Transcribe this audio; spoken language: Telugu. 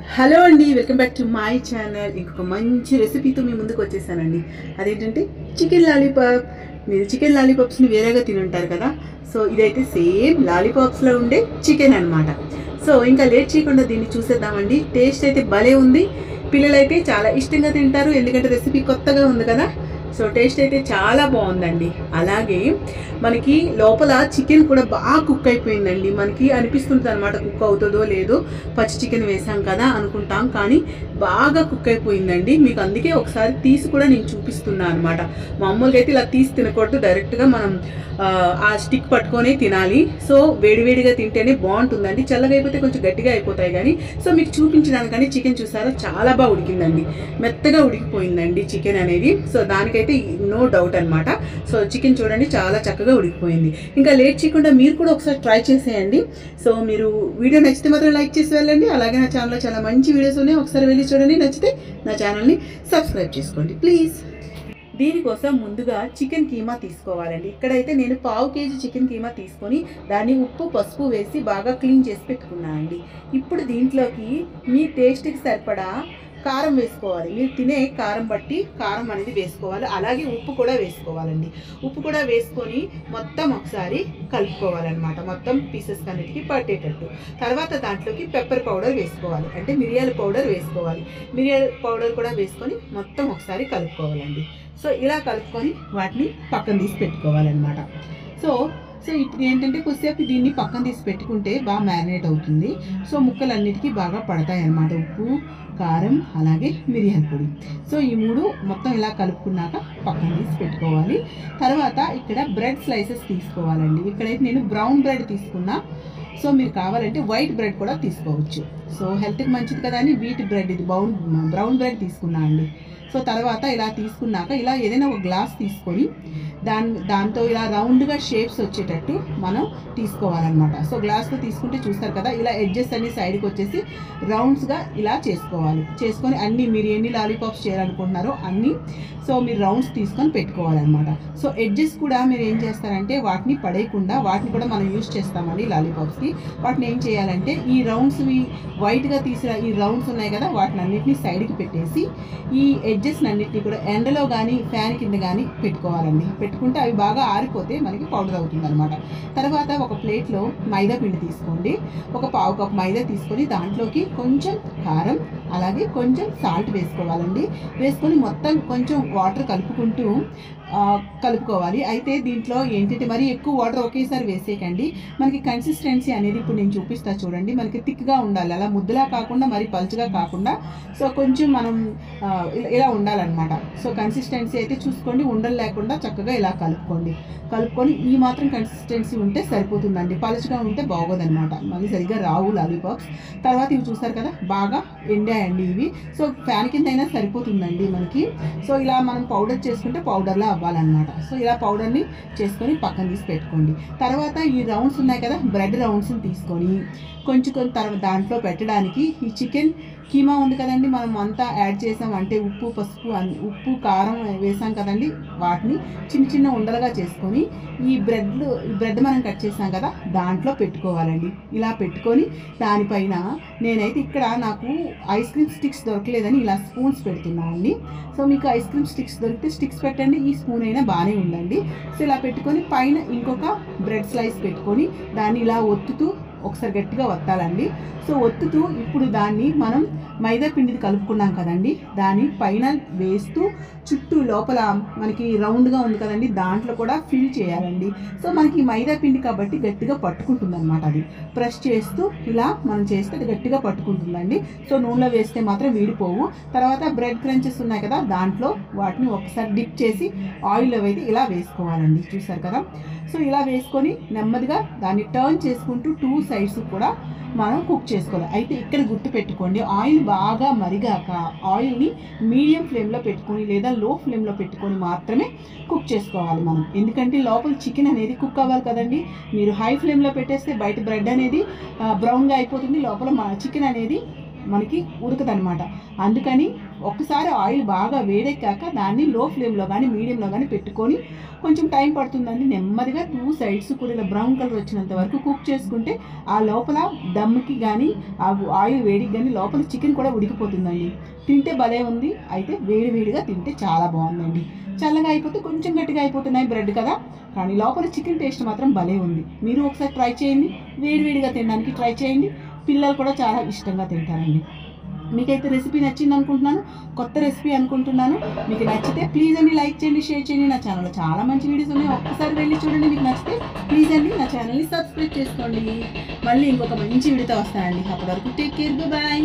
హలో అండి, welcome back to my channel. ఇంకొక మంచి రెసిపీతో మీ ముందుకు వచ్చేసానండి. అదేంటంటే చికెన్ లాలీపాప్. మీరు చికెన్ లాలీపాప్స్ని వేరేగా తినుంటారు కదా. సో ఇదైతే సేమ్ లాలీపాప్స్లో ఉండే చికెన్ అనమాట. సో ఇంకా లేట్ చేయకుండా దీన్ని చూసేద్దామండి. టేస్ట్ అయితే భలే ఉంది. పిల్లలైతే చాలా ఇష్టంగా తింటారు, ఎందుకంటే రెసిపీ కొత్తగా ఉంది కదా. సో టేస్ట్ అయితే చాలా బాగుందండి. అలాగే మనకి లోపల చికెన్ కూడా బాగా కుక్ అయిపోయిందండి. మనకి అనిపిస్తుంది అనమాట కుక్ అవుతుందో లేదో, పచ్చి చికెన్ వేసాం కదా అనుకుంటాం, కానీ బాగా కుక్ అయిపోయిందండి. మీకు అందుకే ఒకసారి తీసి కూడా నేను చూపిస్తున్నాను అనమాట. మామూలుగా అయితే ఇలా తీసి తినకూడదు, డైరెక్ట్గా మనం ఆ స్టిక్ పట్టుకొని తినాలి. సో వేడివేడిగా తింటేనే బాగుంటుందండి. చల్లగా అయిపోతే కొంచెం గట్టిగా అయిపోతాయి. కానీ సో మీకు చూపించడానికని చికెన్ చూసారా, చాలా బాగా ఉడికిందండి, మెత్తగా ఉడికిపోయిందండి చికెన్ అనేది. సో దానికైతే నో డౌట్ అనమాట. సో చికెన్ చూడండి చాలా చక్కగా ఉడికిపోయింది. ఇంకా లేట్ చేయకుండా మీరు కూడా ఒకసారి ట్రై చేసేయండి. సో మీరు వీడియో నచ్చితే మాత్రం లైక్ చేసి వెళ్ళండి. అలాగే నా ఛానల్లో చాలా మంచి వీడియోస్ ఉన్నాయి, ఒకసారి వెళ్ళి చూడండి. నచ్చితే నా ఛానల్ని సబ్స్క్రైబ్ చేసుకోండి ప్లీజ్. దీనికోసం ముందుగా చికెన్ కీమా తీసుకోవాలండి. ఇక్కడైతే నేను 1/2 kg చికెన్ కీమా తీసుకొని దాన్ని ఉప్పు పసుపు వేసి బాగా క్లీన్ చేసి పెట్టుకున్నానండి. ఇప్పుడు దీంట్లోకి మీ టేస్ట్కి సరిపడా కారం వేసుకోవాలి. మీరు తినే కారం బట్టి కారం అనేది వేసుకోవాలి. అలాగే ఉప్పు కూడా వేసుకోవాలండి. ఉప్పు కూడా వేసుకొని మొత్తం ఒకసారి కలుపుకోవాలన్నమాట, మొత్తం పీసెస్ అన్నిటికీ పట్టేటట్టు. తర్వాత దాంట్లోకి పెప్పర్ పౌడర్ వేసుకోవాలి, అంటే మిరియాల పౌడర్ వేసుకోవాలి. మిరియాల పౌడర్ కూడా వేసుకొని మొత్తం ఒకసారి కలుపుకోవాలండి. సో ఇలా కలుపుకొని వాటిని పక్కన తీసి పెట్టుకోవాలన్నమాట. సో ఇప్పుడు ఏంటంటే కొద్దిసేపు దీన్ని పక్కన తీసి పెట్టుకుంటే బాగా మ్యారినేట్ అవుతుంది. సో ముక్కలన్నిటికీ బాగా పడతాయి అన్నమాట, ఉప్పు కారం అలాగే మిరియాల పొడి. సో ఈ మూడు మొత్తం ఇలా కలుపుకున్నాక పక్కన తీసి పెట్టుకోవాలి. తర్వాత ఇక్కడ బ్రెడ్ స్లైసెస్ తీసుకోవాలండి. ఇక్కడైతే నేను బ్రౌన్ బ్రెడ్ తీసుకున్నా. సో మీరు కావాలంటే వైట్ బ్రెడ్ కూడా తీసుకోవచ్చు. సో హెల్త్కి మంచిది కదా అని వీట్ బ్రెడ్, ఇది బ్రౌన్ బ్రెడ్ తీసుకున్నా అండి. సో తర్వాత ఇలా తీసుకున్నాక ఇలా ఏదైనా ఒక గ్లాస్ తీసుకొని దాంతో ఇలా రౌండ్గా షేప్స్ వచ్చేటట్టు మనం తీసుకోవాలన్నమాట. సో గ్లాస్తో తీసుకుంటే చూస్తారు కదా, ఇలా ఎడ్జెస్ అన్ని సైడ్కి వచ్చేసి రౌండ్స్గా ఇలా చేసుకొని అన్నీ మీరు ఎన్ని లాలీపాప్స్ చేయాలనుకుంటున్నారో అన్నీ సో మీరు రౌండ్స్ తీసుకొని పెట్టుకోవాలన్నమాట. సో ఎడ్జెస్ కూడా మీరు ఏం చేస్తారంటే వాటిని పడేయకుండా, వాటిని కూడా మనం యూజ్ చేస్తామండి లాలీపాప్స్కి. వాటిని ఏం చేయాలంటే ఈ రౌండ్స్వి వైట్గా తీసిన ఈ రౌండ్స్ ఉన్నాయి కదా, వాటిని అన్నింటినీ సైడ్కి పెట్టేసి ఈ ఎడ్జెస్ అన్నింటినీ కూడా ఎండలో కానీ ఫ్యాన్ కింద కానీ పెట్టుకోవాలండి. పెట్టుకుంటే అవి బాగా ఆరిపోతే మనకి పౌడర్ అవుతుంది అనమాట. తర్వాత ఒక ప్లేట్లో మైదా పిండి తీసుకోండి. ఒక 1/2 కప్ మైదా తీసుకొని దాంట్లోకి కొంచెం కారం అలాగే కొంచెం సాల్ట్ వేసుకోవాలండి. వేసుకొని మొత్తం కొంచెం వాటర్ కలుపుకోవాలి. అయితే దీంట్లో ఏంటంటే మరి ఎక్కువ వాటర్ ఒకేసారి వేసేయకండి. మనకి కన్సిస్టెన్సీ అనేది ఇప్పుడు నేను చూపిస్తా చూడండి. మనకి థిక్గా ఉండాలి, అలా ముద్దలా కాకుండా మరి పలుచగా కాకుండా. సో కొంచెం మనం ఇలా ఉండాలన్నమాట. సో కన్సిస్టెన్సీ అయితే చూసుకోండి, ఉండలు లేకుండా చక్కగా ఇలా కలుపుకొని ఈ మాత్రం కన్సిస్టెన్సీ ఉంటే సరిపోతుందండి. పలుచగా ఉంటే బాగోదన్నమాట, మళ్ళీ సరిగ్గా రావు లాలీపాప్స్. తర్వాత ఇవి చూసారు కదా బాగా ఎండాయండి ఇవి. సో ఫ్యాన్ కింద అయినా సరిపోతుందండి మనకి. సో ఇలా మనం పౌడర్ చేసుకుంటే పౌడర్లా అవ్వాలన్నమాట. సో ఇలా పౌడర్ని చేసుకొని పక్కన తీసి పెట్టుకోండి. తర్వాత ఈ రౌండ్స్ ఉన్నాయి కదా, బ్రెడ్ రౌండ్స్ని తీసుకొని కొంచెం తర్వాత దాంట్లో పెట్టడానికి ఈ చికెన్ కీమా ఉంది కదండి, మనం అంతా యాడ్ చేసాం అంటే ఉప్పు కారం వేసాం కదండి, వాటిని చిన్న చిన్న ఉండలుగా చేసుకొని ఈ బ్రెడ్ మనం కట్ చేసాం కదా దాంట్లో పెట్టుకోవాలండి. ఇలా పెట్టుకొని దానిపైన నేనైతే ఇక్కడ నాకు ఐస్ క్రీమ్ స్టిక్స్ దొరకలేదని ఇలా స్పూన్స్ పెడుతున్నానండి. సో మీకు ఐస్ క్రీమ్ స్టిక్స్ దొరికితే స్టిక్స్ పెట్టండి, ఈ స్పూన్ అయినా బాగానే ఉందండి. సో ఇలా పెట్టుకొని పైన ఇంకొక బ్రెడ్ స్లైస్ పెట్టుకొని దాన్ని ఇలా ఒత్తుతూ ఒకసారి గట్టిగా వత్తాలండి. సో ఒత్తుతూ ఇప్పుడు దాన్ని మనం మైదా పిండిది కలుపుకున్నాం కదండి, దాన్ని పైన వేస్తూ చుట్టూ లోపల మనకి రౌండ్గా ఉంది కదండి దాంట్లో కూడా ఫిల్ చేయాలండి. సో మనకి మైదా పిండి కాబట్టి గట్టిగా పట్టుకుంటుంది అనమాట. అది ప్రెస్ చేస్తూ ఇలా మనం చేస్తే అది గట్టిగా పట్టుకుంటుందండి. సో నూనెలో వేస్తే మాత్రం వీడిపోవు. తర్వాత బ్రెడ్ క్రంచెస్ ఉన్నాయి కదా దాంట్లో వాటిని ఒకసారి డిప్ చేసి ఆయిల్లో అయితే ఇలా వేసుకోవాలండి. చూసారు కదా. సో ఇలా వేసుకొని నెమ్మదిగా దాన్ని టర్న్ చేసుకుంటూ 2 సైడ్స్ కూడా మనం కుక్ చేసుకోవాలి. అయితే ఇక్కడ గుర్తు పెట్టుకోండి, ఆయిల్ బాగా మరిగాక ఆయిల్ని మీడియం ఫ్లేమ్లో పెట్టుకొని లేదా లో ఫ్లేమ్లో పెట్టుకొని మాత్రమే కుక్ చేసుకోవాలి మనం. ఎందుకంటే లోపల చికెన్ అనేది కుక్ అవ్వాలి కదండి. మీరు హై ఫ్లేమ్లో పెట్టేస్తే బయట బ్రెడ్ అనేది బ్రౌన్గా అయిపోతుంది, లోపల చికెన్ అనేది మనకి ఉడకదనమాట. అందుకని ఒక్కసారి ఆయిల్ బాగా వేడెక్కాక దాన్ని లో ఫ్లేమ్లో కానీ మీడియంలో కానీ పెట్టుకొని కొంచెం టైం పడుతుందండి. నెమ్మదిగా 2 సైడ్స్ కూడా ఇలా బ్రౌన్ కలర్ వచ్చినంత వరకు కుక్ చేసుకుంటే ఆ లోపల దమ్కి కానీ ఆ ఆయిల్ వేడికి కానీ లోపల చికెన్ కూడా ఉడికిపోతుందండి. తింటే భలే ఉంది. అయితే వేడివేడిగా తింటే చాలా బాగుందండి. చల్లగా అయిపోతే కొంచెం గట్టిగా అయిపోతున్నాయి బ్రెడ్ కదా, కానీ లోపల చికెన్ టేస్ట్ మాత్రం భలే ఉంది. మీరు ఒకసారి ట్రై చేయండి, వేడివేడిగా తినడానికి ట్రై చేయండి. పిల్లలు కూడా చాలా ఇష్టంగా తింటారండి. మీకైతే రెసిపీ నచ్చింది అనుకుంటున్నాను, కొత్త రెసిపీ అనుకుంటున్నాను. మీకు నచ్చితే ప్లీజ్ అండి లైక్ చేయండి, షేర్ చేయండి. నా ఛానల్లో చాలా మంచి వీడియోస్ ఉన్నాయి, ఒక్కసారి వెళ్ళి చూడండి. మీకు నచ్చితే ప్లీజ్ అండి నా ఛానల్ని సబ్స్క్రైబ్ చేసుకోండి. మళ్ళీ ఇంకొక మంచి వీడియోతో వస్తానండి. అప్పటి వరకు టేక్ కేర్, బాయ్.